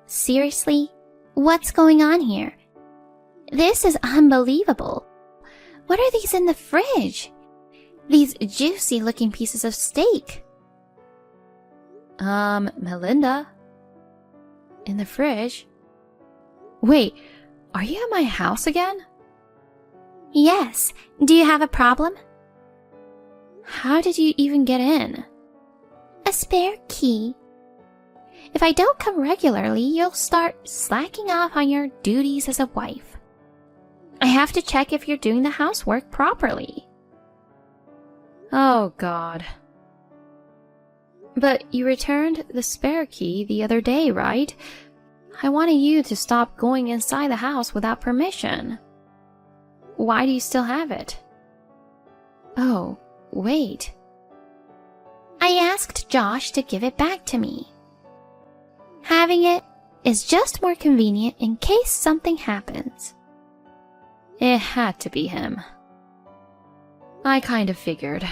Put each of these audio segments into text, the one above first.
Seriously? What's going on here? This is unbelievable. What are these in the fridge? These juicy looking pieces of steak. Melinda? In the fridge? Wait, are you at my house again? Yes. Do you have a problem? How did you even get in? A spare key. If I don't come regularly, you'll start slacking off on your duties as a wife. I have to check if you're doing the housework properly. Oh, God. But you returned the spare key the other day, right? I wanted you to stop going inside the house without permission. Why do you still have it? Oh, wait. I asked Josh to give it back to me. Having it is just more convenient in case something happens. It had to be him. I kind of figured.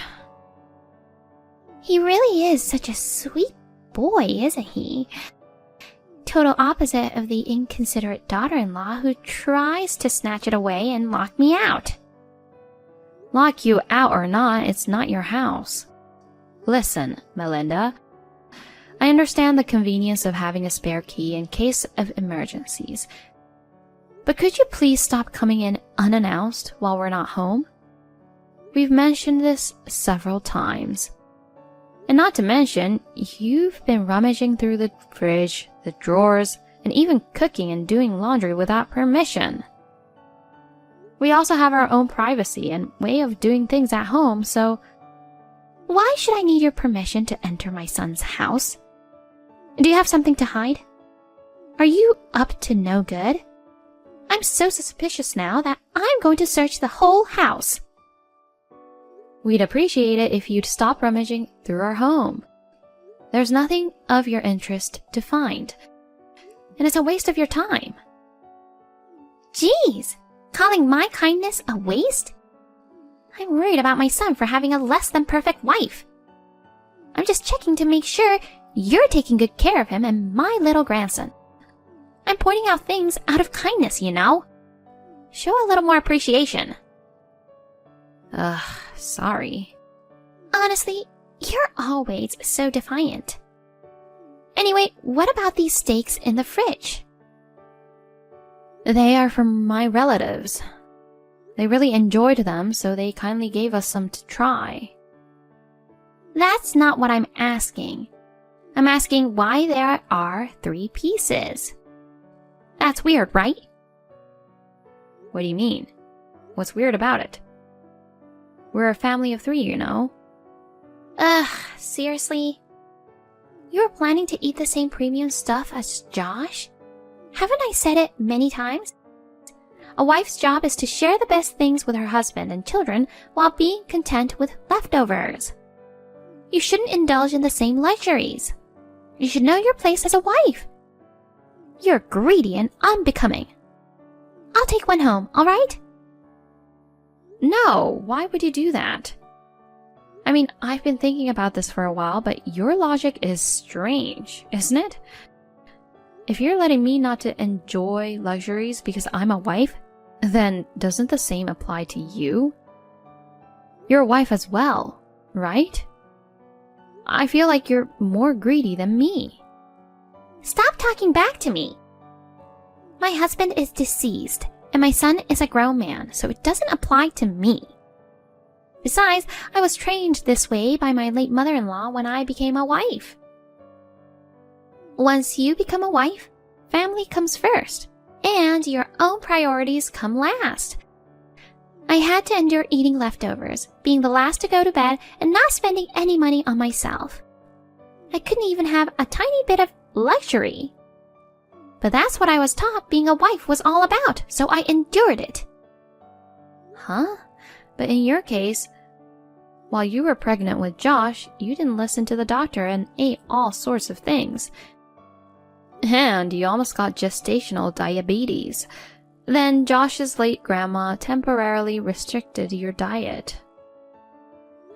He really is such a sweet boy, isn't he? Total opposite of the inconsiderate daughter-in-law who tries to snatch it away and lock me out. Lock you out or not, it's not your house. Listen, Melinda. I understand the convenience of having a spare key in case of emergencies. But could you please stop coming in unannounced while we're not home? We've mentioned this several times. And not to mention, you've been rummaging through the fridge, the drawers, and even cooking and doing laundry without permission. We also have our own privacy and way of doing things at home, so why should I need your permission to enter my son's house? Do you have something to hide? Are you up to no good? I'm so suspicious now that I'm going to search the whole house. We'd appreciate it if you'd stop rummaging through our home. There's nothing of your interest to find, and it's a waste of your time. Geez, calling my kindness a waste? I'm worried about my son for having a less than perfect wife. I'm just checking to make sure you're taking good care of him and my little grandson. I'm pointing out things out of kindness, you know. Show a little more appreciation. Sorry. Honestly, you're always so defiant. Anyway, what about these steaks in the fridge? They are from my relatives. They really enjoyed them, so they kindly gave us some to try. That's not what I'm asking. I'm asking why there are 3 pieces. That's weird, right? What do you mean? What's weird about it? We're a family of 3, you know. Seriously? You're planning to eat the same premium stuff as Josh? Haven't I said it many times? A wife's job is to share the best things with her husband and children while being content with leftovers. You shouldn't indulge in the same luxuries. You should know your place as a wife. You're greedy and unbecoming. I'll take one home, all right? No, why would you do that? I mean, I've been thinking about this for a while, but your logic is strange, isn't it? If you're letting me not to enjoy luxuries because I'm a wife, then doesn't the same apply to you? You're a wife as well, right? I feel like you're more greedy than me. Stop talking back to me. My husband is deceased, and my son is a grown man, so it doesn't apply to me. Besides, I was trained this way by my late mother-in-law when I became a wife. Once you become a wife, family comes first, and your own priorities come last. I had to endure eating leftovers, being the last to go to bed, and not spending any money on myself. I couldn't even have a tiny bit of luxury. But that's what I was taught being a wife was all about, so I endured it. Huh? But in your case, while you were pregnant with Josh, you didn't listen to the doctor and ate all sorts of things. And you almost got gestational diabetes. Then Josh's late grandma temporarily restricted your diet.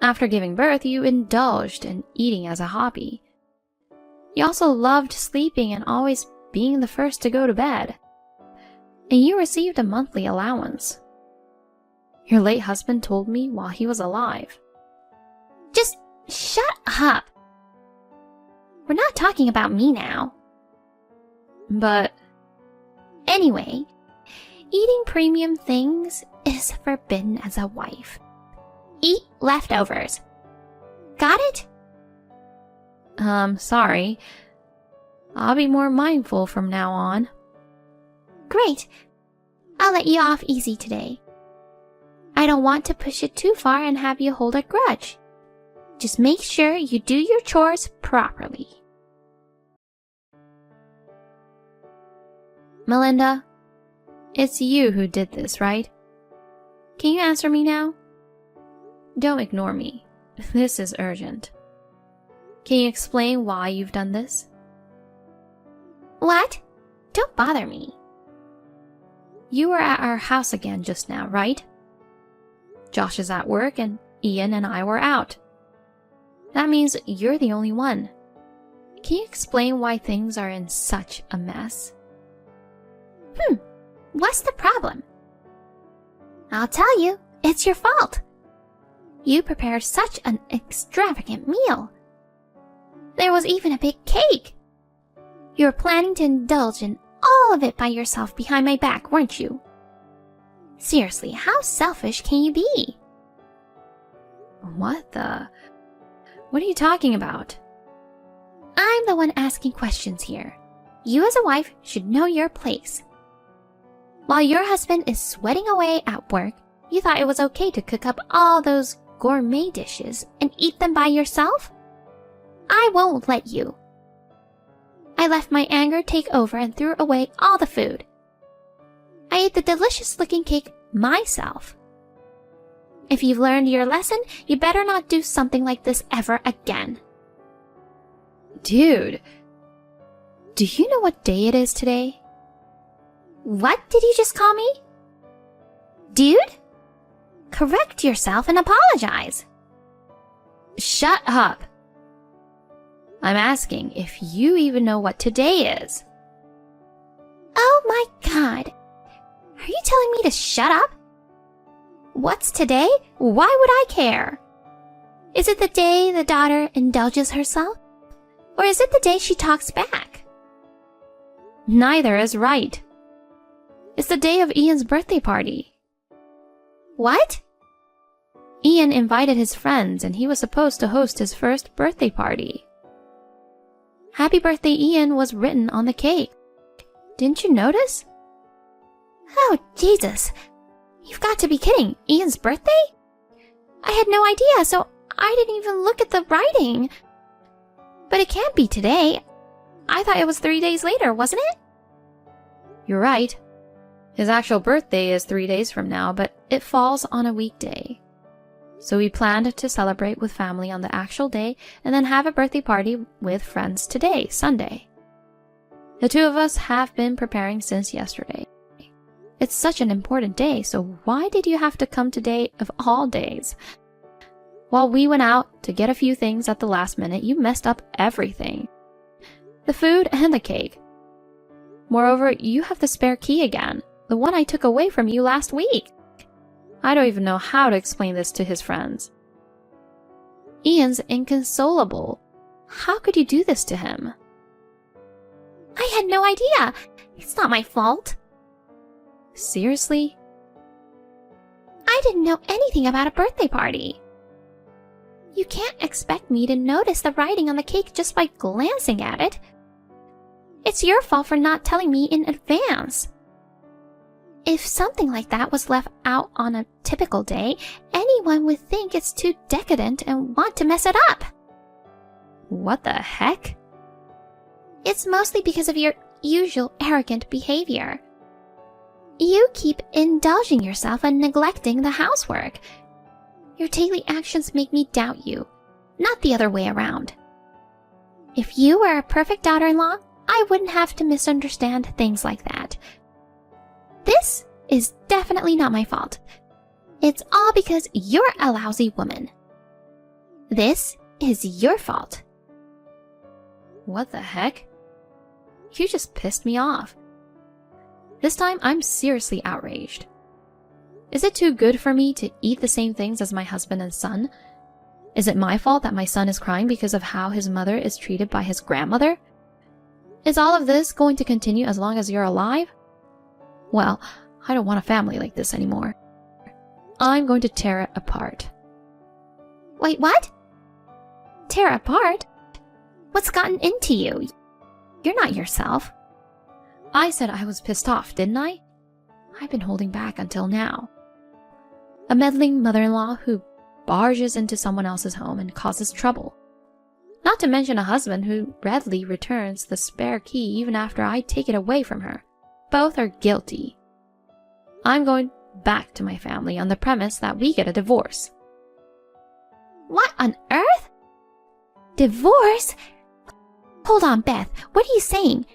After giving birth, you indulged in eating as a hobby. You also loved sleeping and always being the first to go to bed. And you received a monthly allowance. Your late husband told me while he was alive. Just shut up. We're not talking about me now. But anyway, eating premium things is forbidden as a wife. Eat leftovers. Got it? Sorry. I'll be more mindful from now on. Great. I'll let you off easy today. I don't want to push it too far and have you hold a grudge. Just make sure you do your chores properly. Melinda, it's you who did this, right? Can you answer me now? Don't ignore me. This is urgent. Can you explain why you've done this? What? Don't bother me. You were at our house again just now, right? Josh is at work and Ian and I were out. That means you're the only one. Can you explain why things are in such a mess? What's the problem? I'll tell you, it's your fault. You prepared such an extravagant meal. There was even a big cake. You were planning to indulge in all of it by yourself behind my back, weren't you? Seriously, how selfish can you be? What are you talking about? I'm the one asking questions here. You as a wife should know your place. While your husband is sweating away at work, you thought it was okay to cook up all those gourmet dishes and eat them by yourself? I won't let you. I let my anger take over and threw away all the food. I ate the delicious-looking cake myself. If you've learned your lesson, you better not do something like this ever again. Dude, do you know what day it is today? What did you just call me? Dude? Correct yourself and apologize. Shut up. I'm asking if you even know what today is. Oh my God. Are you telling me to shut up? What's today? Why would I care? Is it the day the daughter indulges herself? Or is it the day she talks back? Neither is right. It's the day of Ian's birthday party. What? Ian invited his friends and he was supposed to host his first birthday party. Happy birthday, Ian was written on the cake. Didn't you notice? Oh, Jesus. You've got to be kidding. Ian's birthday? I had no idea, so I didn't even look at the writing. But it can't be today. I thought it was 3 days later, wasn't it? You're right. His actual birthday is 3 days from now, but it falls on a weekday. So we planned to celebrate with family on the actual day and then have a birthday party with friends today, Sunday. The two of us have been preparing since yesterday. It's such an important day, so why did you have to come today of all days? While we went out to get a few things at the last minute, you messed up everything. The food and the cake. Moreover, you have the spare key again, the one I took away from you last week. I don't even know how to explain this to his friends. Ian's inconsolable. How could you do this to him? I had no idea. It's not my fault. Seriously? I didn't know anything about a birthday party. You can't expect me to notice the writing on the cake just by glancing at it. It's your fault for not telling me in advance. If something like that was left out on a typical day, anyone would think it's too decadent and want to mess it up. What the heck? It's mostly because of your usual arrogant behavior. You keep indulging yourself and neglecting the housework. Your daily actions make me doubt you, not the other way around. If you were a perfect daughter-in-law, I wouldn't have to misunderstand things like that. This is definitely not my fault. It's all because you're a lousy woman. This is your fault. What the heck? You just pissed me off. This time, I'm seriously outraged. Is it too good for me to eat the same things as my husband and son? Is it my fault that my son is crying because of how his mother is treated by his grandmother? Is all of this going to continue as long as you're alive? Well, I don't want a family like this anymore. I'm going to tear it apart. Wait, what? Tear apart? What's gotten into you? You're not yourself. I said I was pissed off, didn't I? I've been holding back until now. A meddling mother-in-law who barges into someone else's home and causes trouble. Not to mention a husband who readily returns the spare key even after I take it away from her. Both are guilty. I'm going back to my family on the premise that we get a divorce. What on earth? Divorce? Hold on, Beth. What are you saying?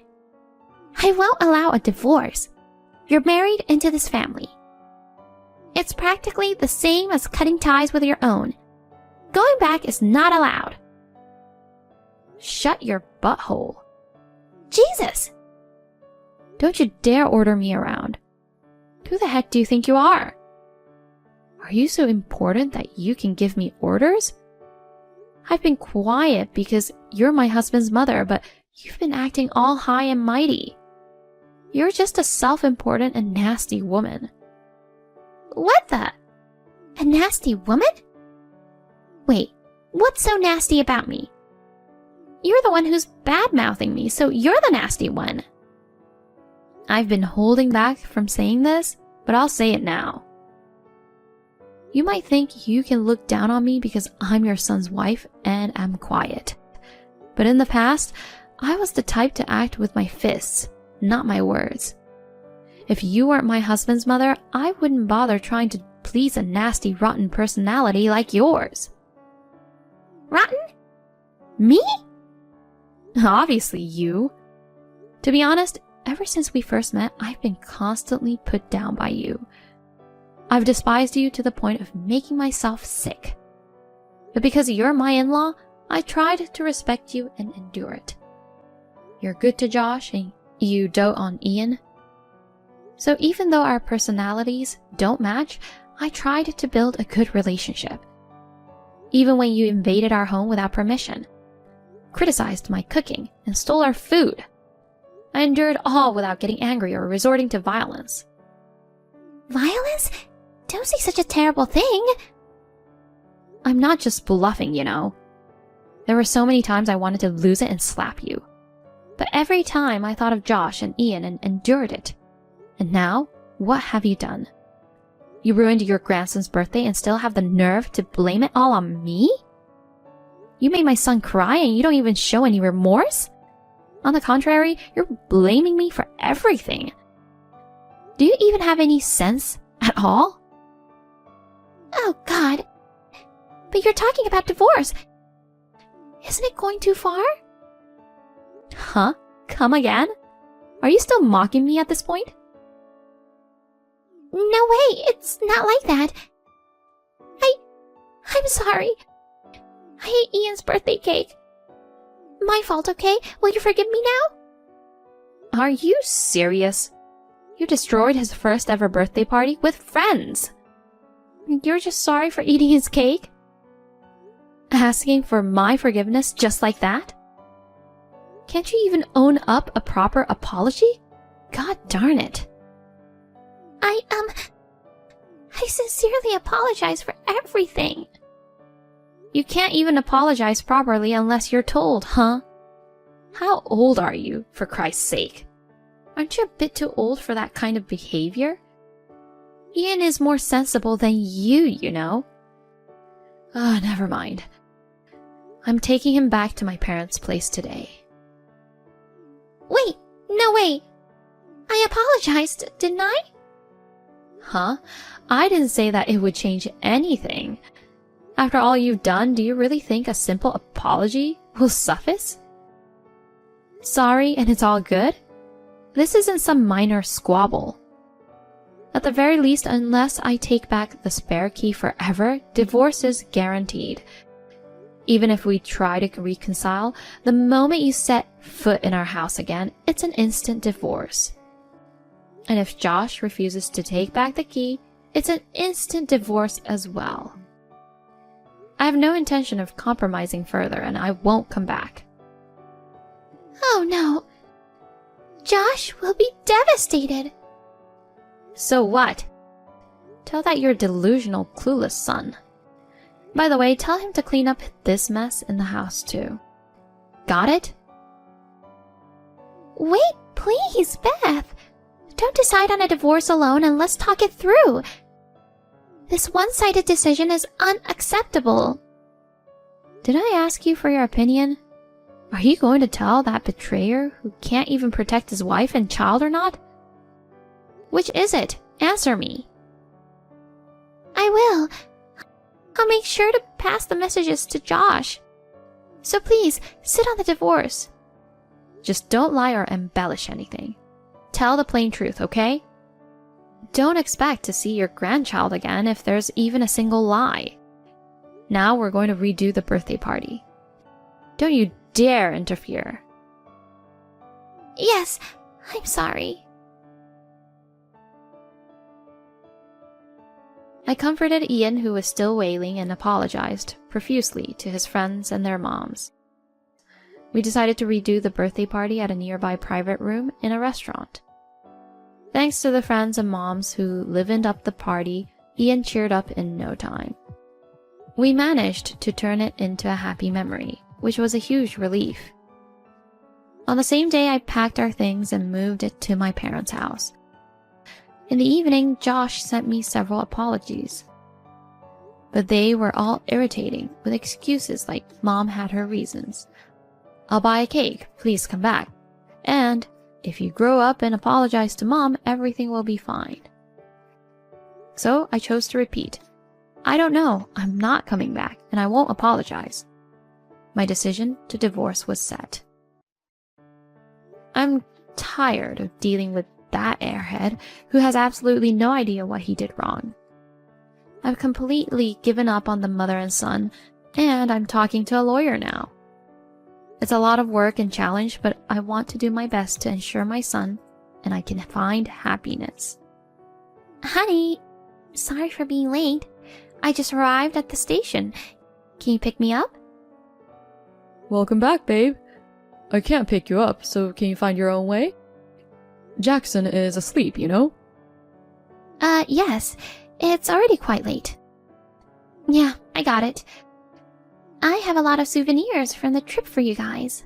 I won't allow a divorce. You're married into this family. It's practically the same as cutting ties with your own. Going back is not allowed. Shut your butthole. Jesus! Don't you dare order me around. Who the heck do you think you are? Are you so important that you can give me orders? I've been quiet because you're my husband's mother, but you've been acting all high and mighty. You're just a self-important and nasty woman. What the? A nasty woman? Wait, what's so nasty about me? You're the one who's bad-mouthing me, so you're the nasty one. I've been holding back from saying this, but I'll say it now. You might think you can look down on me because I'm your son's wife and am quiet. But in the past, I was the type to act with my fists, not my words. If you weren't my husband's mother, I wouldn't bother trying to please a nasty, rotten personality like yours. Rotten? Me? Obviously you. To be honest, ever since we first met, I've been constantly put down by you. I've despised you to the point of making myself sick. But because you're my in-law, I tried to respect you and endure it. You're good to Josh and you dote on Ian. So even though our personalities don't match, I tried to build a good relationship. Even when you invaded our home without permission, criticized my cooking, and stole our food, I endured all without getting angry or resorting to violence. Violence? Don't say such a terrible thing. I'm not just bluffing, you know. There were so many times I wanted to lose it and slap you. But every time I thought of Josh and Ian and endured it. And now, what have you done? You ruined your grandson's birthday and still have the nerve to blame it all on me? You made my son cry and you don't even show any remorse? On the contrary, you're blaming me for everything. Do you even have any sense at all? Oh, God. But you're talking about divorce. Isn't it going too far? Huh? Come again? Are you still mocking me at this point? No way, it's not like that. I'm sorry. I ate Ian's birthday cake. My fault, okay? Will you forgive me now? Are you serious? You destroyed his first ever birthday party with friends. You're just sorry for eating his cake? Asking for my forgiveness just like that? Can't you even own up a proper apology? God darn it. I sincerely apologize for everything. You can't even apologize properly unless you're told, huh? How old are you, for Christ's sake? Aren't you a bit too old for that kind of behavior? Ian is more sensible than you know. Ah, never mind. I'm taking him back to my parents' place today. Wait, no way. I apologized, didn't I? Huh? I didn't say that it would change anything. After all you've done, do you really think a simple apology will suffice? Sorry and it's all good? This isn't some minor squabble. At the very least, unless I take back the spare key forever, divorce is guaranteed. Even if we try to reconcile, the moment you set foot in our house again, it's an instant divorce. And if Josh refuses to take back the key, it's an instant divorce as well. I have no intention of compromising further, and I won't come back. Oh no. Josh will be devastated. So what? Tell that your delusional, clueless son. By the way, tell him to clean up this mess in the house too. Got it? Wait, please, Beth. Don't decide on a divorce alone and let's talk it through. This one-sided decision is unacceptable. Did I ask you for your opinion? Are you going to tell that betrayer who can't even protect his wife and child or not? Which is it? Answer me. I will. I'll make sure to pass the messages to Josh. So please, sit on the divorce. Just don't lie or embellish anything. Tell the plain truth, okay? Don't expect to see your grandchild again if there's even a single lie. Now we're going to redo the birthday party. Don't you dare interfere. Yes, I'm sorry. I comforted Ian, who was still wailing, and apologized profusely to his friends and their moms. We decided to redo the birthday party at a nearby private room in a restaurant. Thanks to the friends and moms who livened up the party, Ian cheered up in no time. We managed to turn it into a happy memory, which was a huge relief. On the same day, I packed our things and moved it to my parents' house. In the evening, Josh sent me several apologies. But they were all irritating, with excuses like Mom had her reasons. I'll buy a cake, please come back. And if you grow up and apologize to Mom, everything will be fine. So I chose to repeat. I don't know, I'm not coming back, and I won't apologize. My decision to divorce was set. I'm tired of dealing with that airhead who has absolutely no idea what he did wrong. I've completely given up on the mother and son, and I'm talking to a lawyer now. It's a lot of work and challenge, but I want to do my best to ensure my son and I can find happiness. Honey, sorry for being late. I just arrived at the station. Can you pick me up? Welcome back, babe. I can't pick you up, so can you find your own way? Jackson is asleep, you know? Yes. It's already quite late. Yeah, I got it. I have a lot of souvenirs from the trip for you guys.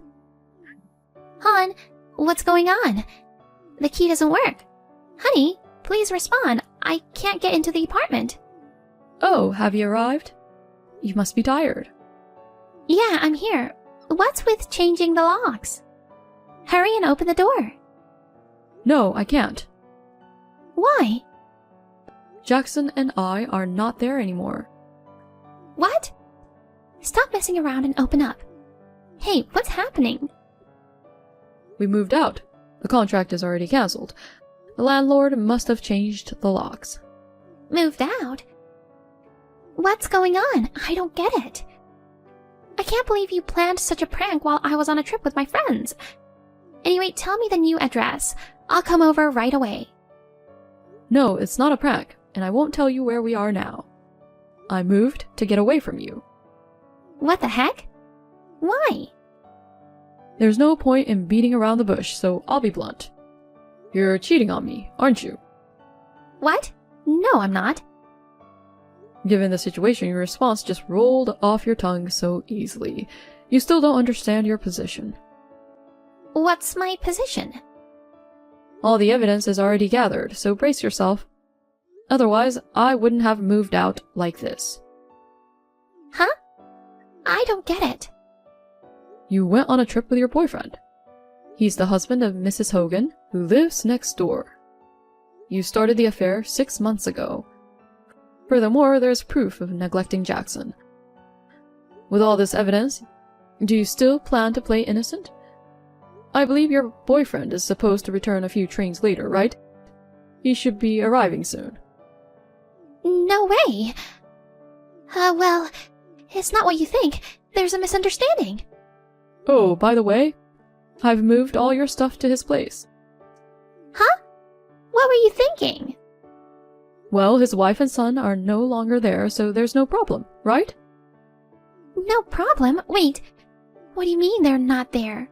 Hon, what's going on? The key doesn't work. Honey, please respond. I can't get into the apartment. Oh, have you arrived? You must be tired. Yeah, I'm here. What's with changing the locks? Hurry and open the door. No, I can't. Why? Jackson and I are not there anymore. What? Stop messing around and open up. Hey, what's happening? We moved out. The contract is already cancelled. The landlord must have changed the locks. Moved out? What's going on? I don't get it. I can't believe you planned such a prank while I was on a trip with my friends. Anyway, tell me the new address. I'll come over right away. No, it's not a prank, and I won't tell you where we are now. I moved to get away from you. What the heck? Why? There's no point in beating around the bush, so I'll be blunt. You're cheating on me, aren't you? What? No, I'm not. Given the situation, your response just rolled off your tongue so easily. You still don't understand your position. What's my position? All the evidence is already gathered, so brace yourself. Otherwise, I wouldn't have moved out like this. Huh? I don't get it. You went on a trip with your boyfriend. He's the husband of Mrs. Hogan, who lives next door. You started the affair 6 months ago. Furthermore, there's proof of neglecting Jackson. With all this evidence, do you still plan to play innocent? I believe your boyfriend is supposed to return a few trains later, right? He should be arriving soon. No way. Well, it's not what you think. There's a misunderstanding. Oh, by the way, I've moved all your stuff to his place. Huh? What were you thinking? Well, his wife and son are no longer there, so there's no problem, right? No problem? Wait, what do you mean they're not there?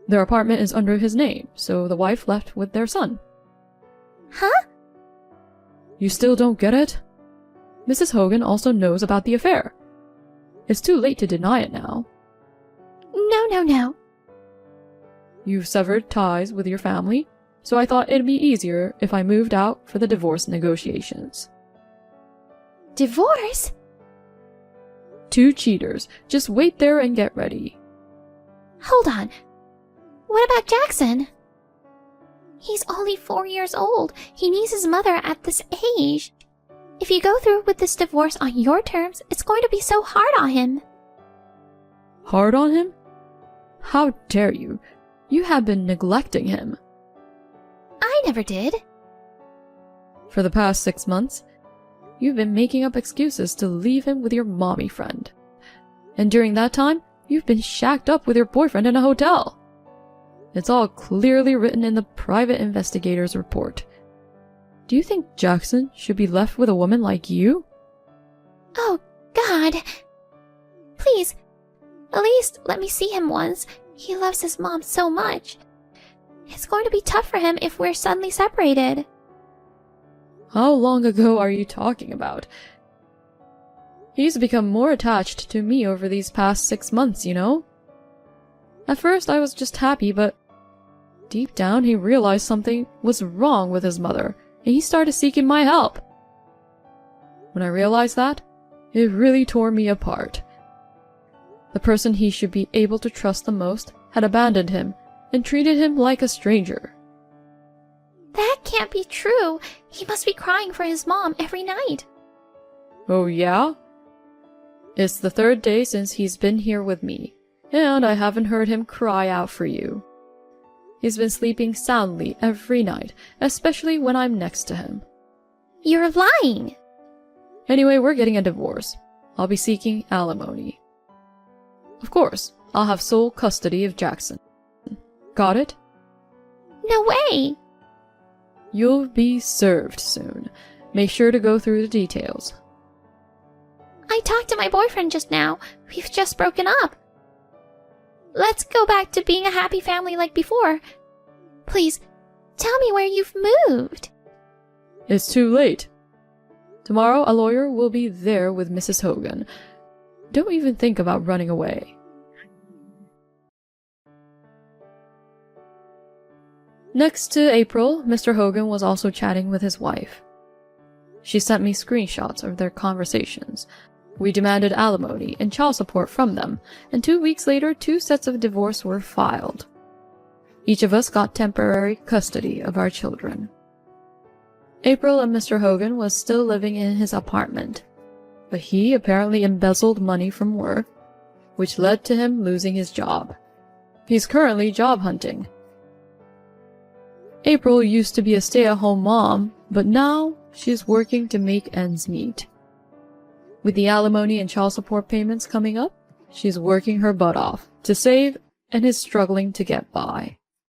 Their apartment is under his name, so the wife left with their son. Huh? You still don't get it? Mrs. Hogan also knows about the affair. It's too late to deny it now. No. You've severed ties with your family, so I thought it'd be easier if I moved out for the divorce negotiations. Divorce? 2 cheaters. Just wait there and get ready. Hold on. What about Jackson? He's only 4 years old. He needs his mother at this age. If you go through with this divorce on your terms, it's going to be so hard on him. Hard on him? How dare you? You have been neglecting him. I never did. For the past 6 months, you've been making up excuses to leave him with your mommy friend. And during that time, you've been shacked up with your boyfriend in a hotel. It's all clearly written in the private investigator's report. Do you think Jackson should be left with a woman like you? Oh, God. Please, at least let me see him once. He loves his mom so much. It's going to be tough for him if we're suddenly separated. How long ago are you talking about? He's become more attached to me over these past 6 months, you know? At first I was just happy, but deep down he realized something was wrong with his mother, and he started seeking my help. When I realized that, it really tore me apart. The person he should be able to trust the most had abandoned him and treated him like a stranger. That can't be true. He must be crying for his mom every night. Oh yeah? It's the 3rd day since he's been here with me, and I haven't heard him cry out for you. He's been sleeping soundly every night, especially when I'm next to him. You're lying. Anyway, we're getting a divorce. I'll be seeking alimony. Of course, I'll have sole custody of Jackson. Got it? No way. You'll be served soon. Make sure to go through the details. I talked to my boyfriend just now. We've just broken up. Let's go back to being a happy family like before. Please, tell me where you've moved. It's too late. Tomorrow a lawyer will be there with Mrs. Hogan. Don't even think about running away. Next to April, Mr. Hogan was also chatting with his wife. She sent me screenshots of their conversations. We demanded alimony and child support from them, and 2 weeks later 2 sets of divorce were filed. Each of us got temporary custody of our children. April and Mr. Hogan was still living in his apartment, but he apparently embezzled money from work, which led to him losing his job. He's currently job hunting. April used to be a stay-at-home mom, but now she's working to make ends meet. With the alimony and child support payments coming up, she's working her butt off to save and is struggling to get by.